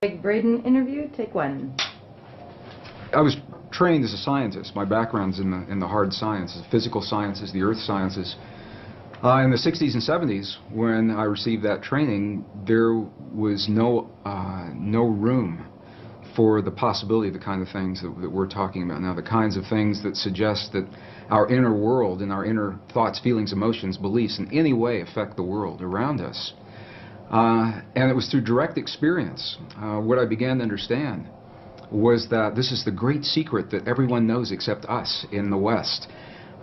Braden interview, take one. I was trained as a scientist. My background's in the hard sciences, physical sciences, the earth sciences. In the 60s and 70s, when I received that training, there was no room for the possibility of the kind of things that we're talking about now, the kinds of things that suggest that our inner world and our inner thoughts, feelings, emotions, beliefs in any way affect the world around us. And it was through direct experience what I began to understand was that this is the great secret that everyone knows except us in the West.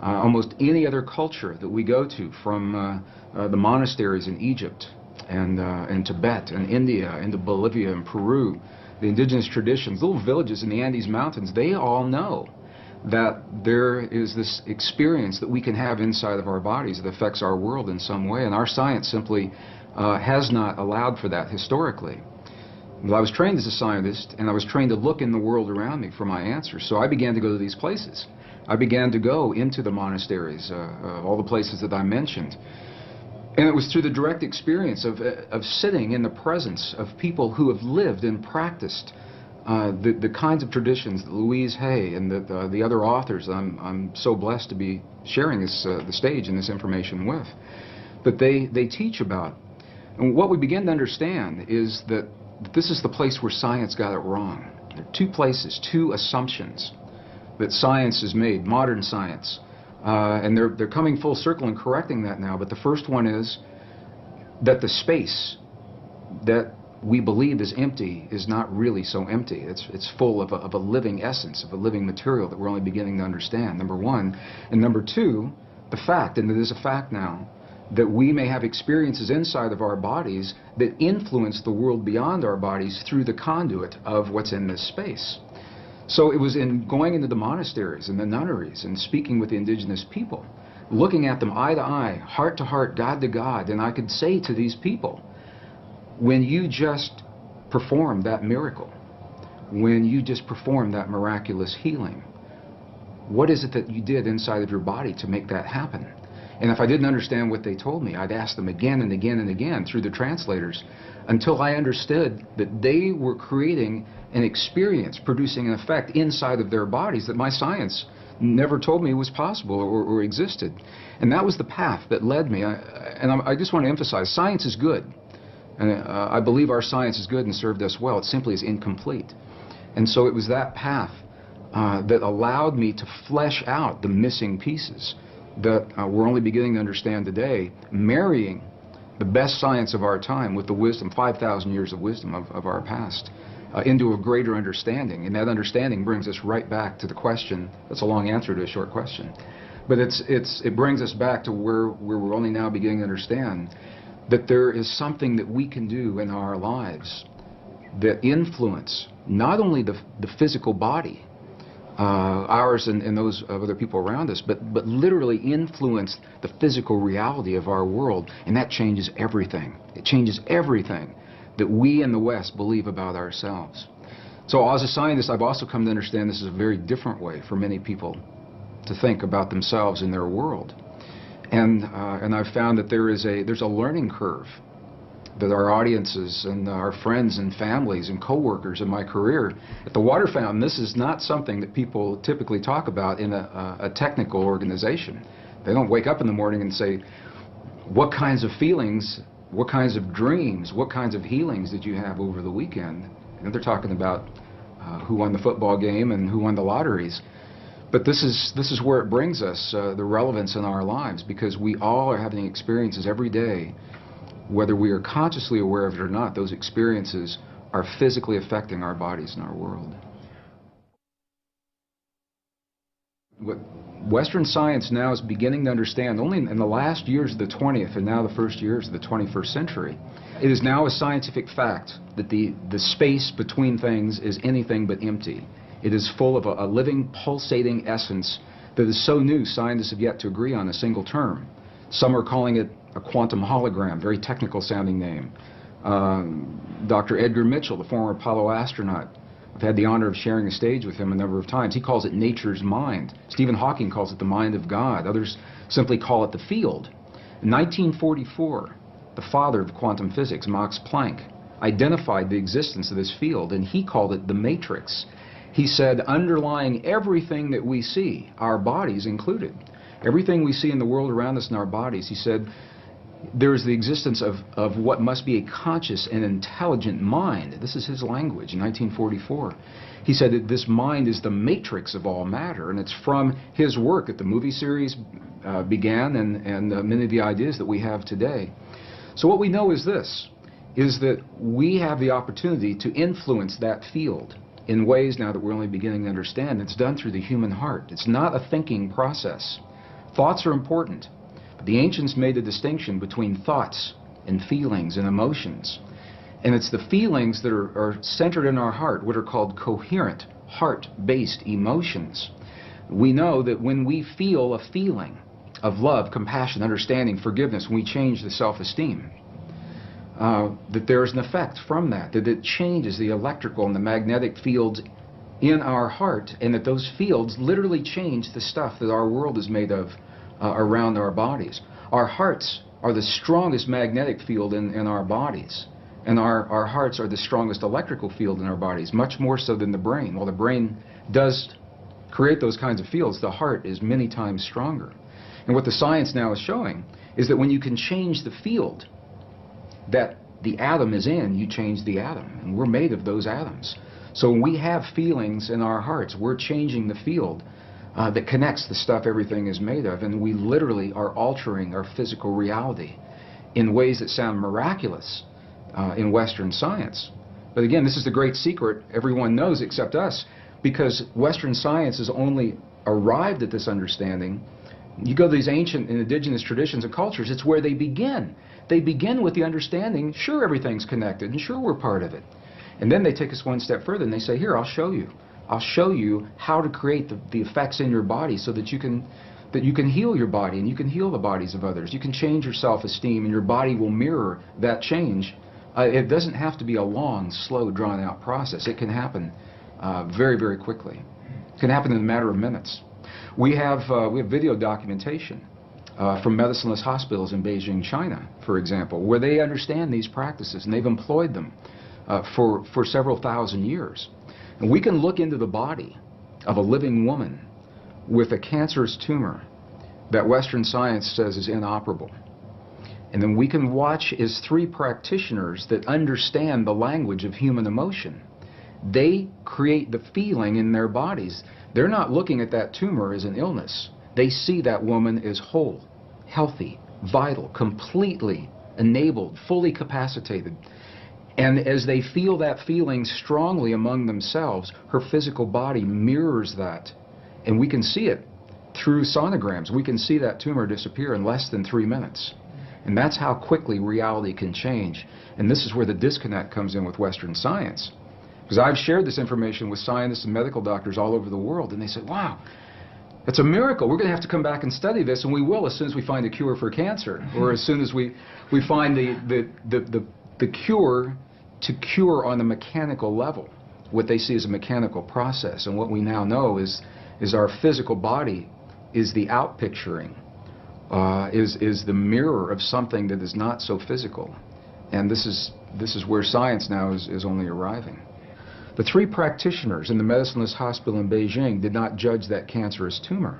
Almost any other culture that we go to, from the monasteries in Egypt and Tibet and India into Bolivia and Peru, the indigenous traditions, little villages in the Andes Mountains, they all know that there is this experience that we can have inside of our bodies that affects our world in some way, and our science simply has not allowed for that historically. Well, I was trained as a scientist, and I was trained to look in the world around me for my answers, so I began to go to these places. I began to go into the monasteries, all the places that I mentioned. And it was through the direct experience of sitting in the presence of people who have lived and practiced the kinds of traditions that Louise Hay and the other authors I'm so blessed to be sharing the stage and this information with, that they teach about. And what we begin to understand is that this is the place where science got it wrong. There are two places, two assumptions that science has made, modern science. And they're coming full circle and correcting that now. But the first one is that the space that we believe is empty is not really so empty. It's full of a living essence, of a living material that we're only beginning to understand, number one. And number two, the fact, and it is a fact now, that we may have experiences inside of our bodies that influence the world beyond our bodies through the conduit of what's in this space. So it was in going into the monasteries and the nunneries and speaking with the indigenous people, looking at them eye to eye, heart to heart, God to God, and I could say to these people, when you just performed that miracle, when you just performed that miraculous healing, what is it that you did inside of your body to make that happen? And if I didn't understand what they told me, I'd ask them again and again and again through the translators until I understood that they were creating an experience, producing an effect inside of their bodies that my science never told me was possible or existed. And that was the path that led me. I just want to emphasize, science is good. And I believe our science is good and served us well. It simply is incomplete. And so it was that path that allowed me to flesh out the missing pieces that we're only beginning to understand today, marrying the best science of our time with the wisdom, 5,000 years of wisdom of our past, into a greater understanding. And that understanding brings us right back to the question. That's a long answer to a short question. But it brings us back to where we're only now beginning to understand that there is something that we can do in our lives that influence not only the physical body, ours and those of other people around us, but literally influence the physical reality of our world, and that changes everything. It changes everything that we in the West believe about ourselves. So as a scientist, I've also come to understand this is a very different way for many people to think about themselves and their world. And I've found that there's a learning curve that our audiences and our friends and families and coworkers in my career at the Water Fountain, this is not something that people typically talk about in a technical organization. They don't wake up in the morning and say, what kinds of feelings, what kinds of dreams, what kinds of healings did you have over the weekend? And they're talking about who won the football game and who won the lotteries. But this is where it brings us, the relevance in our lives, because we all are having experiences every day. Whether we are consciously aware of it or not, those experiences are physically affecting our bodies and our world. What Western science now is beginning to understand, only in the last years of the 20th and now the first years of the 21st century, it is now a scientific fact that the space between things is anything but empty. It is full of a living, pulsating essence that is so new, scientists have yet to agree on a single term. Some are calling it a quantum hologram, very technical sounding name. Dr. Edgar Mitchell, the former Apollo astronaut, I've had the honor of sharing a stage with him a number of times. He calls it nature's mind. Stephen Hawking calls it the mind of God. Others simply call it the field. In 1944, the father of quantum physics, Max Planck, identified the existence of this field, and he called it the matrix. He said, underlying everything that we see, our bodies included, everything we see in the world around us in our bodies, he said, there is the existence of what must be a conscious and intelligent mind. This is his language in 1944. He said that this mind is the matrix of all matter, and it's from his work that the movie series began and many of the ideas that we have today. So what we know is this, is that we have the opportunity to influence that field in ways now that we're only beginning to understand. It's done through the human heart. It's not a thinking process. Thoughts are important. The ancients made a distinction between thoughts and feelings and emotions. And it's the feelings that are centered in our heart, what are called coherent, heart-based emotions. We know that when we feel a feeling of love, compassion, understanding, forgiveness, when we change the self-esteem, that there's an effect from that it changes the electrical and the magnetic fields in our heart, and that those fields literally change the stuff that our world is made of around our bodies. Our hearts are the strongest magnetic field in our bodies, and our hearts are the strongest electrical field in our bodies, much more so than the brain. While the brain does create those kinds of fields, the heart is many times stronger. And what the science now is showing is that when you can change the field that the atom is in, you change the atom, and we're made of those atoms. So when we have feelings in our hearts, we're changing the field that connects the stuff everything is made of, and we literally are altering our physical reality in ways that sound miraculous in Western science. But again, this is the great secret everyone knows except us, because Western science has only arrived at this understanding. You go to these ancient and indigenous traditions and cultures, it's where they begin. They begin with the understanding, sure, everything's connected, and sure, we're part of it. And then they take us one step further and they say, here, I'll show you. I'll show you how to create the effects in your body so that you can heal your body and you can heal the bodies of others. You can change your self-esteem and your body will mirror that change. It doesn't have to be a long, slow, drawn-out process. It can happen very, very quickly. It can happen in a matter of minutes. We have video documentation from medicine-less hospitals in Beijing, China, for example, where they understand these practices and they've employed them for several thousand years. And we can look into the body of a living woman with a cancerous tumor that Western science says is inoperable. And then we can watch as three practitioners that understand the language of human emotion. They create the feeling in their bodies. They're not looking at that tumor as an illness. They see that woman as whole, healthy, vital, completely enabled, fully capacitated. And as they feel that feeling strongly among themselves, her physical body mirrors that. And we can see it through sonograms. We can see that tumor disappear in less than 3 minutes. And that's how quickly reality can change. And this is where the disconnect comes in with Western science. Because I've shared this information with scientists and medical doctors all over the world, and they say, wow, it's a miracle. We're going to have to come back and study this, and we will as soon as we find a cure for cancer, or as soon as we find the cure to cure on a mechanical level, what they see as a mechanical process. And what we now know is our physical body is the outpicturing, is the mirror of something that is not so physical. And this is where science now is only arriving. The three practitioners in the medicine-less hospital in Beijing did not judge that cancerous tumor.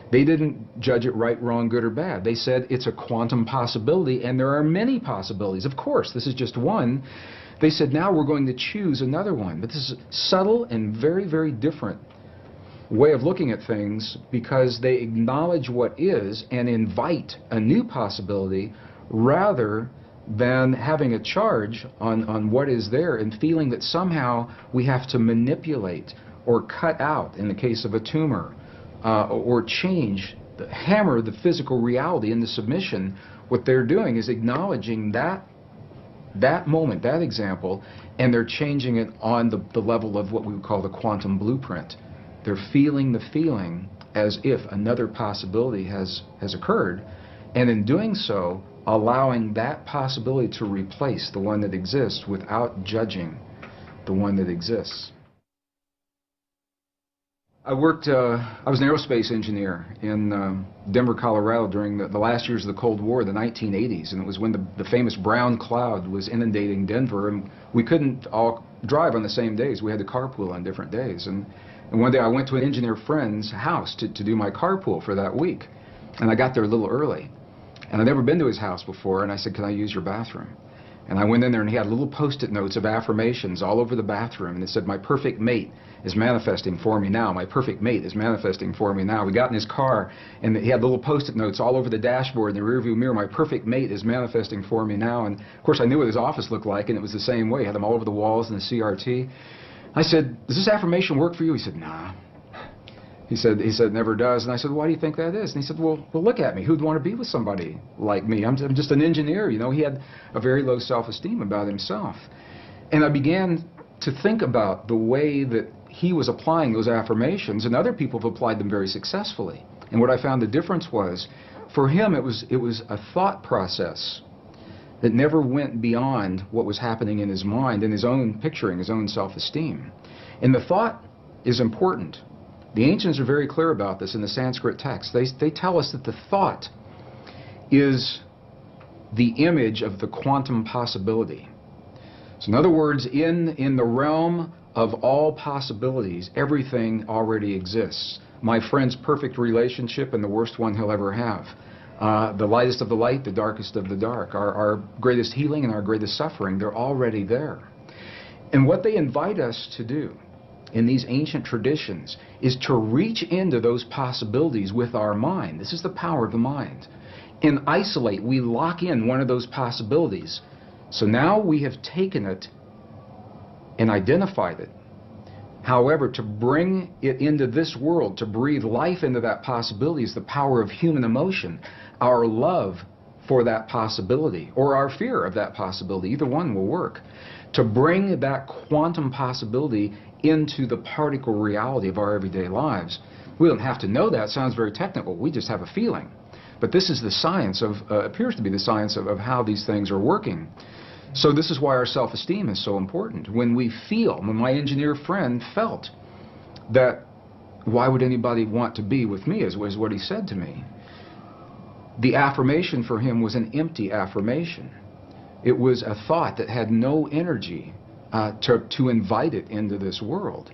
They didn't judge it right, wrong, good, or bad. They said it's a quantum possibility, and there are many possibilities. Of course, this is just one. They said, now we're going to choose another one. But this is a subtle and very, very different way of looking at things, because they acknowledge what is and invite a new possibility rather than having a charge on what is there and feeling that somehow we have to manipulate or cut out, in the case of a tumor, or change, hammer the physical reality into submission. What they're doing is acknowledging that moment, that example, and they're changing it on the level of what we would call the quantum blueprint. They're feeling the feeling as if another possibility has occurred, and in doing so, allowing that possibility to replace the one that exists without judging the one that exists. I was an aerospace engineer in Denver, Colorado during the last years of the Cold War, the 1980s, and it was when the famous brown cloud was inundating Denver, and we couldn't all drive on the same days. We had to carpool on different days. And one day I went to an engineer friend's house to do my carpool for that week, and I got there a little early. And I'd never been to his house before, and I said, "Can I use your bathroom?" And I went in there, and he had little Post-it notes of affirmations all over the bathroom, and it said, "My perfect mate is manifesting for me now. My perfect mate is manifesting for me now." We got in his car, and he had little Post-it notes all over the dashboard and the rearview mirror. "My perfect mate is manifesting for me now." And of course, I knew what his office looked like, and it was the same way. He had them all over the walls in the CRT. I said, "Does this affirmation work for you?" He said, "Nah." He said, "It never does." And I said, "Why do you think that is?" And he said, well, look at me. Who'd want to be with somebody like me? I'm just an engineer. You know, he had a very low self-esteem about himself. And I began to think about the way that he was applying those affirmations, and other people have applied them very successfully. And what I found the difference was, for him, it was a thought process that never went beyond what was happening in his mind, in his own picturing, his own self-esteem. And the thought is important. The ancients are very clear about this in the Sanskrit text. They tell us that the thought is the image of the quantum possibility. So in other words, in the realm of all possibilities, everything already exists. My friend's perfect relationship and the worst one he'll ever have. The lightest of the light, the darkest of the dark. Our greatest healing and our greatest suffering, they're already there. And what they invite us to do in these ancient traditions is to reach into those possibilities with our mind. This is the power of the mind. And isolate, we lock in one of those possibilities. So now we have taken it and identified it. However, to bring it into this world, to breathe life into that possibility, is the power of human emotion. Our love for that possibility, or our fear of that possibility, either one will work. To bring that quantum possibility into the particle reality of our everyday lives. We don't have to know that. It sounds very technical. We just have a feeling. But this is the science of, appears to be the science of how these things are working. So this is why our self-esteem is so important. When we feel, when my engineer friend felt that, why would anybody want to be with me, is what he said to me. The affirmation for him was an empty affirmation. It was a thought that had no energy to invite it into this world.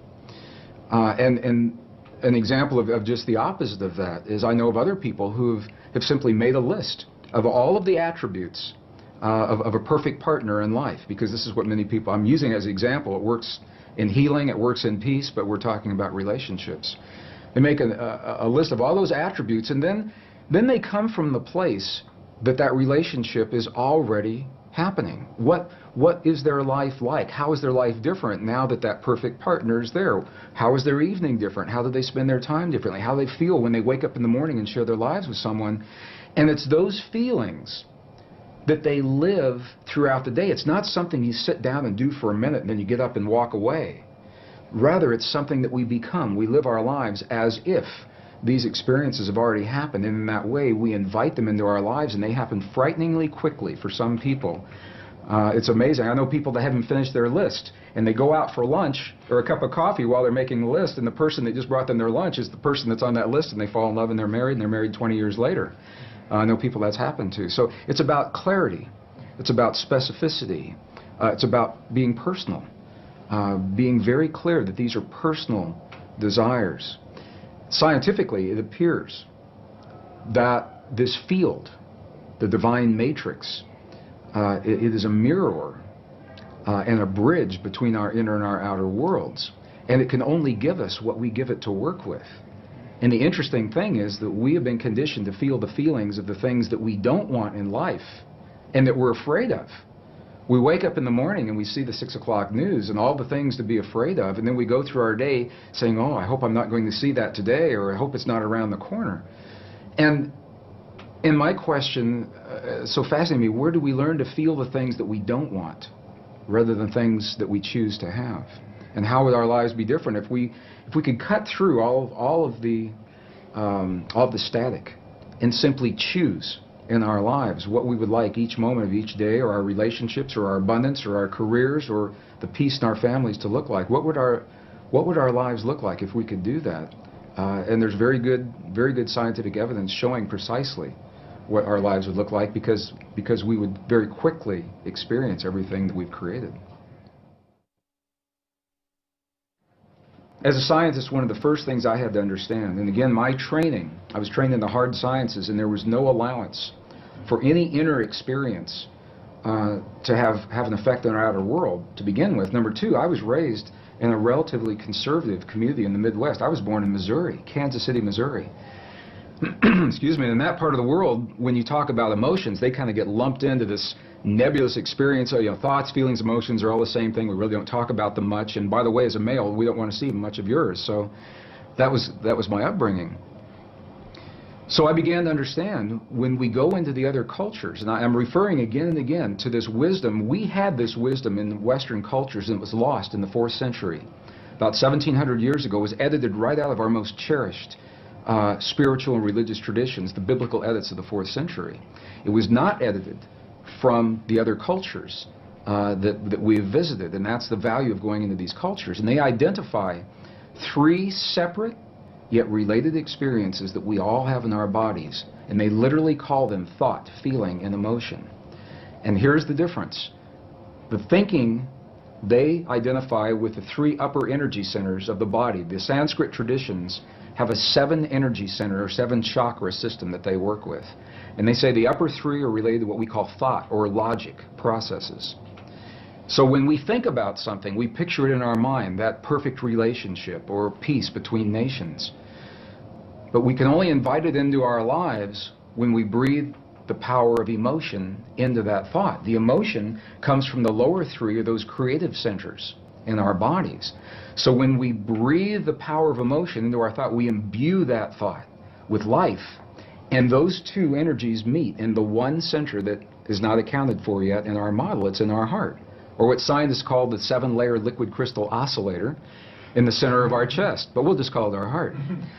And an example of just the opposite of that is I know of other people who have simply made a list of all of the attributes of a perfect partner in life, because this is what many people, I'm using as an example. It works in healing, it works in peace, but we're talking about relationships. They make a list of all those attributes, and then they come from the place that relationship is already happening. What is their life like? How is their life different now that perfect partner is there? How is their evening different? How do they spend their time differently? How do they feel when they wake up in the morning and share their lives with someone? And it's those feelings that they live throughout the day. It's not something you sit down and do for a minute and then you get up and walk away. Rather, it's something that we become. We live our lives as if these experiences have already happened, and in that way we invite them into our lives, and they happen frighteningly quickly for some people. It's amazing. I know people that haven't finished their list, and they go out for lunch or a cup of coffee while they're making the list, and the person that just brought them their lunch is the person that's on that list, and they fall in love and they're married 20 years later. I know people that's happened to. So it's about clarity. It's about specificity. It's about being personal. Being very clear that these are personal desires. Scientifically, it appears that this field, the divine matrix, it is a mirror and a bridge between our inner and our outer worlds. And it can only give us what we give it to work with. And the interesting thing is that we have been conditioned to feel the feelings of the things that we don't want in life and that we're afraid of. We wake up in the morning and we see the 6 o'clock news and all the things to be afraid of, and then we go through our day saying, oh, I hope I'm not going to see that today, or I hope it's not around the corner. And my question, so fascinating me, where do we learn to feel the things that we don't want rather than things that we choose to have? And how would our lives be different if we could cut through all of the static and simply choose in our lives what we would like each moment of each day, or our relationships, or our abundance, or our careers, or the peace in our families to look like? What would what would our lives look like if we could do that? And there's very good scientific evidence showing precisely what our lives would look like because we would very quickly experience everything that we've created. As a scientist, one of the first things I had to understand, and again, my training, I was trained in the hard sciences, and there was no allowance for any inner experience to have an effect on our outer world to begin with. Number two, I was raised in a relatively conservative community in the Midwest. I was born in Missouri, Kansas City, Missouri. Excuse me, in that part of the world, when you talk about emotions, they kind of get lumped into this nebulous experience. You know, thoughts, feelings, emotions are all the same thing. We really don't talk about them much. And by the way, as a male, we don't want to see much of yours. So that was my upbringing. So I began to understand when we go into the other cultures, and I'm referring again and again to this wisdom. We had this wisdom in Western cultures, and it was lost in the 4th century. About 1,700 years ago, it was edited right out of our most cherished spiritual and religious traditions, the biblical edits of the 4th century. It was not edited from the other cultures that we have visited, and that's the value of going into these cultures. And they identify 3 separate yet related experiences that we all have in our bodies, and they literally call them thought, feeling, and emotion. And here's the difference. The thinking they identify with the 3 upper energy centers of the body. The Sanskrit traditions have a 7 energy center or 7 chakra system that they work with. And they say the upper 3 are related to what we call thought or logic processes. So when we think about something, we picture it in our mind, that perfect relationship or peace between nations. But we can only invite it into our lives when we breathe the power of emotion into that thought. The emotion comes from the lower 3 of those creative centers in our bodies. So when we breathe the power of emotion into our thought, we imbue that thought with life. And those 2 energies meet in the one center that is not accounted for yet in our model. It's in our heart, or what scientists call the 7-layer liquid crystal oscillator in the center of our chest. But we'll just call it our heart,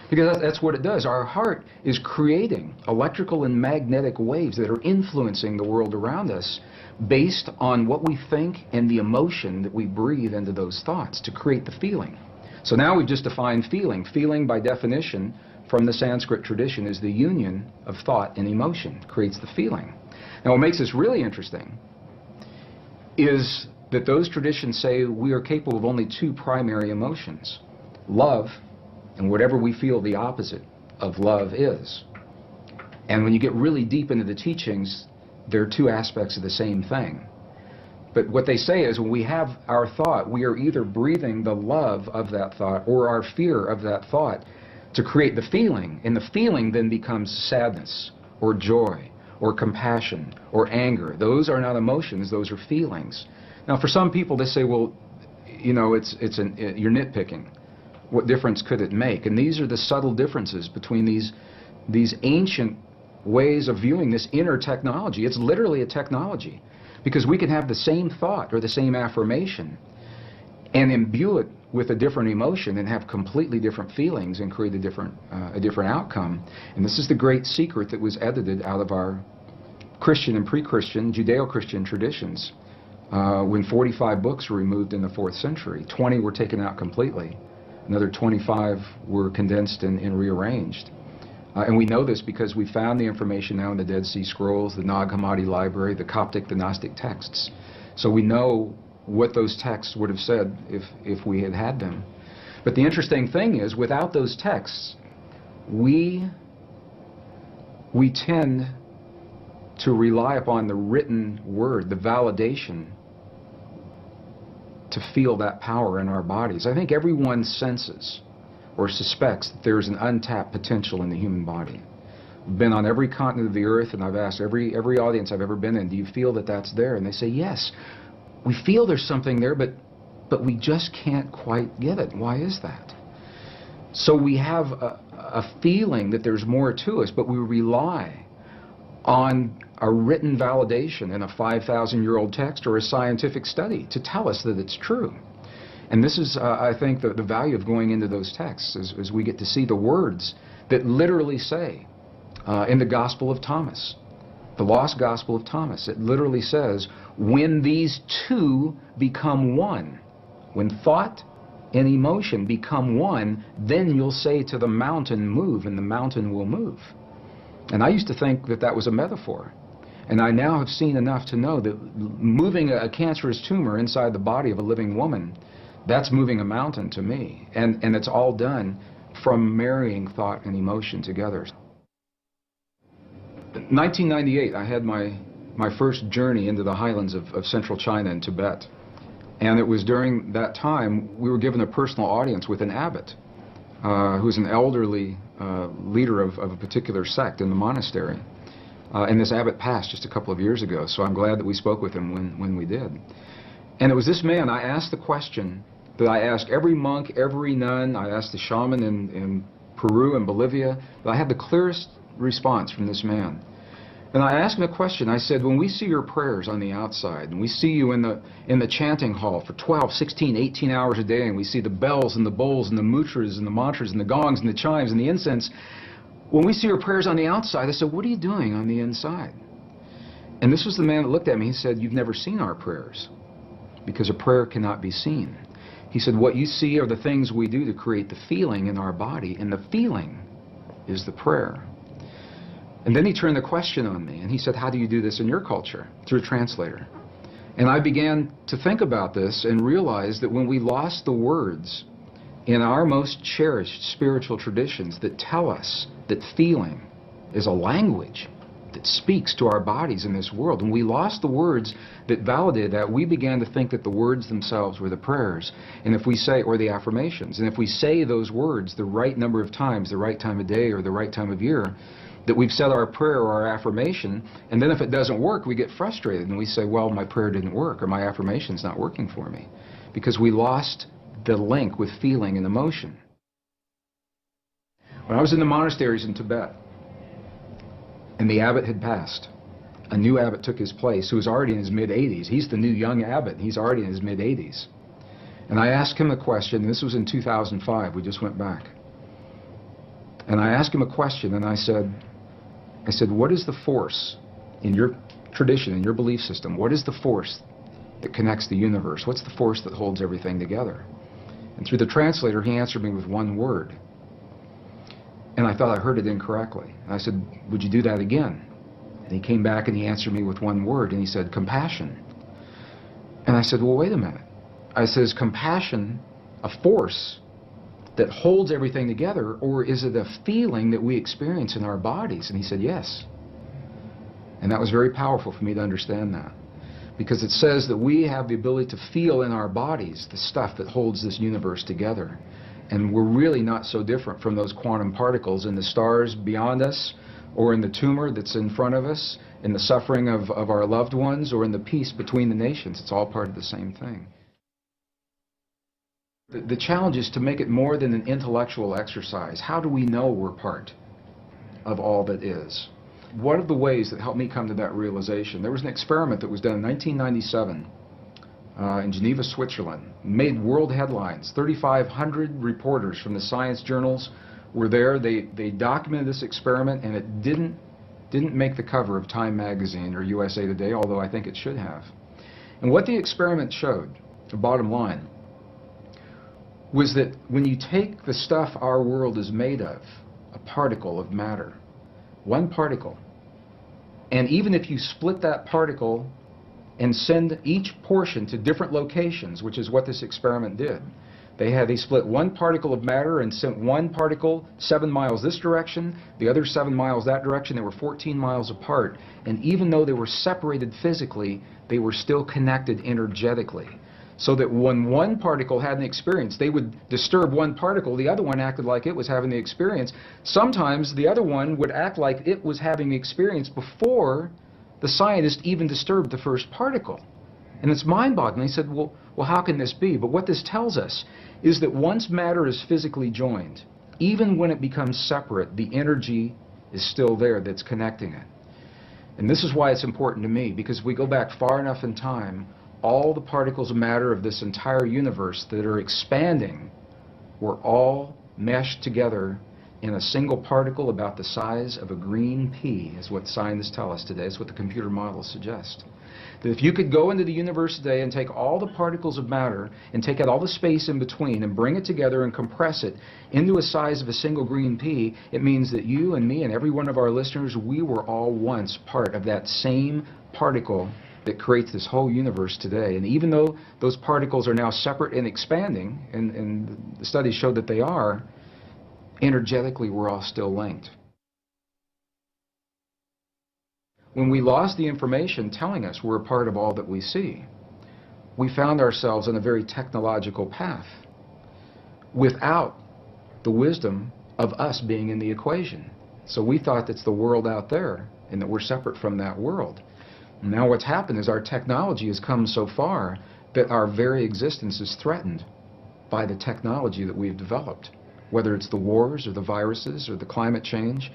because that's what it does. Our heart is creating electrical and magnetic waves that are influencing the world around us based on what we think and the emotion that we breathe into those thoughts to create the feeling. So now we've just defined feeling. Feeling, by definition, from the Sanskrit tradition, is the union of thought and emotion, creates the feeling. Now what makes this really interesting is that those traditions say we are capable of only 2 primary emotions, love and whatever we feel the opposite of love is. And when you get really deep into the teachings, there are 2 aspects of the same thing. But what they say is when we have our thought, we are either breathing the love of that thought or our fear of that thought to create the feeling, and the feeling then becomes sadness or joy or compassion or anger. Those are not emotions, those are feelings. Now for some people they say, well, you know, you're nitpicking. What difference could it make? And these are the subtle differences between these ancient ways of viewing this inner technology. It's literally a technology, because we can have the same thought or the same affirmation and imbue it with a different emotion and have completely different feelings and create a different outcome. And this is the great secret that was edited out of our Christian and pre-Christian Judeo-Christian traditions. When 45 books were removed in the 4th century, 20 were taken out completely. Another 25 were condensed and rearranged. And we know this because we found the information now in the Dead Sea Scrolls, the Nag Hammadi Library, the Coptic, the Gnostic texts. So we know what those texts would have said if we had had them. But the interesting thing is, without those texts, we tend to rely upon the written word, the validation, to feel that power in our bodies. I think everyone senses or suspects that there's an untapped potential in the human body. I've been on every continent of the earth, and I've asked every audience I've ever been in, do you feel that that's there? And they say, yes, we feel there's something there, but we just can't quite get it. Why is that? So we have a feeling that there's more to us, but we rely on a written validation in a 5,000-year-old text or a scientific study to tell us that it's true. And this is, I think, the value of going into those texts, is we get to see the words that literally say, in the Gospel of Thomas, the lost Gospel of Thomas, it literally says, when these 2 become one, when thought and emotion become one, then you'll say to the mountain, move, and the mountain will move. And I used to think that that was a metaphor. And I now have seen enough to know that moving a cancerous tumor inside the body of a living woman, that's moving a mountain to me. And it's all done from marrying thought and emotion together. In 1998, I had my first journey into the highlands of central China and Tibet. And it was during that time we were given a personal audience with an abbot, who was an elderly leader of a particular sect in the monastery. And this abbot passed just a couple of years ago, so I'm glad that we spoke with him when we did. And it was this man, I asked the question that I asked every monk, every nun, I asked the shaman in Peru and Bolivia, that I had the clearest response from this man. And I asked him a question. I said, when we see your prayers on the outside, and we see you in the chanting hall for 12, 16, 18 hours a day, and we see the bells and the bowls and the mudras and the mantras and the gongs and the chimes and the incense, when we see your prayers on the outside, I said, what are you doing on the inside? And this was the man that looked at me. He said, you've never seen our prayers, because a prayer cannot be seen. He said, what you see are the things we do to create the feeling in our body, and the feeling is the prayer. And then he turned the question on me, and he said, how do you do this in your culture? Through a translator. And I began to think about this and realized that when we lost the words in our most cherished spiritual traditions that tell us that feeling is a language that speaks to our bodies in this world, when we lost the words that validated that, we began to think that the words themselves were the prayers, and if we say, or the affirmations, and if we say those words the right number of times, the right time of day or the right time of year, that we've said our prayer or our affirmation, and then if it doesn't work, we get frustrated and we say, well, my prayer didn't work, or my affirmation's not working for me, because we lost the link with feeling and emotion. When I was in the monasteries in Tibet, and the abbot had passed, a new abbot took his place who was already in his mid-80s. He's the new young abbot. He's already in his mid-80s. And I asked him a question, and this was in 2005. We just went back. And I asked him a question, and I said, what is the force in your tradition, in your belief system? What is the force that connects the universe? What's the force that holds everything together? And through the translator, he answered me with one word. And I thought I heard it incorrectly. And I said, would you do that again? And he came back and he answered me with one word, and he said, compassion. And I said, well, wait a minute. I said, is compassion a force that holds everything together, or is it a feeling that we experience in our bodies? And he said, yes. And that was very powerful for me to understand that, because it says that we have the ability to feel in our bodies the stuff that holds this universe together. And we're really not so different from those quantum particles in the stars beyond us, or in the tumor that's in front of us, in the suffering of our loved ones, or in the peace between the nations. It's all part of the same thing. The challenge is to make it more than an intellectual exercise. How do we know we're part of all that is? One of the ways that helped me come to that realization, there was an experiment that was done in 1997 in Geneva, Switzerland. Made world headlines. 3,500 reporters from the science journals were there. They documented this experiment, and it didn't make the cover of Time magazine or USA Today, although I think it should have. And what the experiment showed, the bottom line, was that when you take the stuff our world is made of, a particle of matter, one particle, and even if you split that particle and send each portion to different locations, which is what this experiment did. They split one particle of matter and sent one particle 7 miles this direction, the other 7 miles that direction. They were 14 miles apart, and even though they were separated physically, they were still connected energetically. So that when one particle had an experience, they would disturb one particle, the other one acted like it was having the experience. Sometimes the other one would act like it was having the experience before the scientist even disturbed the first particle. And it's mind-boggling. He said, well, how can this be? But what this tells us is that once matter is physically joined, even when it becomes separate, the energy is still there that's connecting it. And this is why it's important to me, because if we go back far enough in time, all the particles of matter of this entire universe that are expanding were all meshed together in a single particle about the size of a green pea, is what scientists tell us today. It's what the computer models suggest. That if you could go into the universe today and take all the particles of matter and take out all the space in between and bring it together and compress it into a size of a single green pea, it means that you and me and every one of our listeners, we were all once part of that same particle that creates this whole universe today. And even though those particles are now separate and expanding, and the studies show that they are, energetically we're all still linked. When we lost the information telling us we're a part of all that we see, we found ourselves on a very technological path without the wisdom of us being in the equation. So we thought it's the world out there and that we're separate from that world. Now what's happened is our technology has come so far that our very existence is threatened by the technology that we've developed, whether it's the wars or the viruses or the climate change.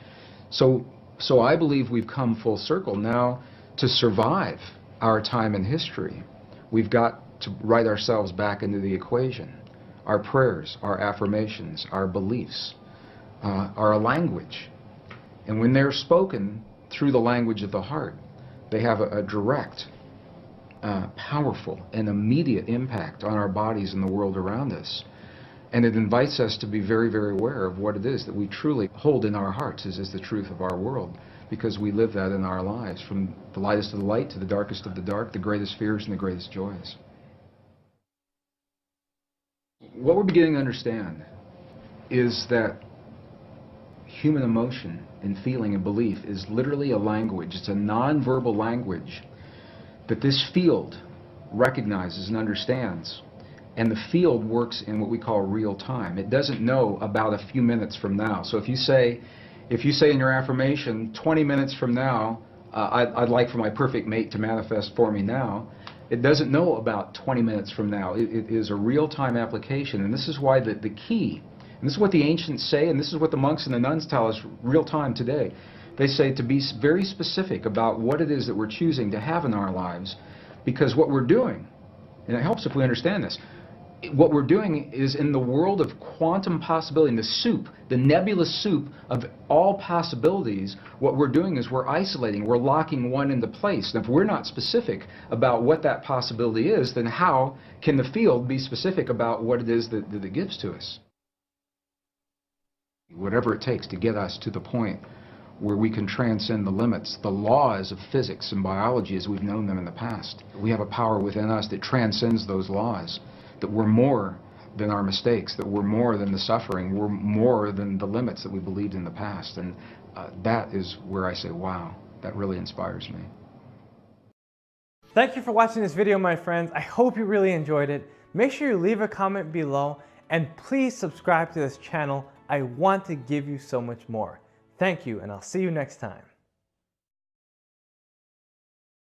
So I believe we've come full circle now to survive our time in history. We've got to write ourselves back into the equation. Our prayers, our affirmations, our beliefs are a language. And when they're spoken through the language of the heart, they have a direct, powerful, and immediate impact on our bodies and the world around us. And it invites us to be very, very aware of what it is that we truly hold in our hearts is the truth of our world, because we live that in our lives, from the lightest of the light to the darkest of the dark, the greatest fears and the greatest joys. What we're beginning to understand is that human emotion and feeling and belief is literally a language. It's a nonverbal language that this field recognizes and understands. And the field works in what we call real time. It doesn't know about a few minutes from now. So if you say in your affirmation, 20 minutes from now, I'd like for my perfect mate to manifest for me now, it doesn't know about 20 minutes from now. It is a real-time application. And this is why the key, and this is what the ancients say, and this is what the monks and the nuns tell us real-time today. They say to be very specific about what it is that we're choosing to have in our lives, because what we're doing, and it helps if we understand this, what we're doing is in the world of quantum possibility, in the soup, the nebulous soup of all possibilities, what we're doing is we're isolating, we're locking one into place. And if we're not specific about what that possibility is, then how can the field be specific about what it is that it gives to us? Whatever it takes to get us to the point where we can transcend the limits, the laws of physics and biology as we've known them in the past. We have a power within us that transcends those laws, that we're more than our mistakes, that we're more than the suffering, we're more than the limits that we believed in the past. And that is where I say, wow, that really inspires me. Thank you for watching this video, my friends. I hope you really enjoyed it. Make sure you leave a comment below, and please subscribe to this channel. I want to give you so much more. Thank you, and I'll see you next time.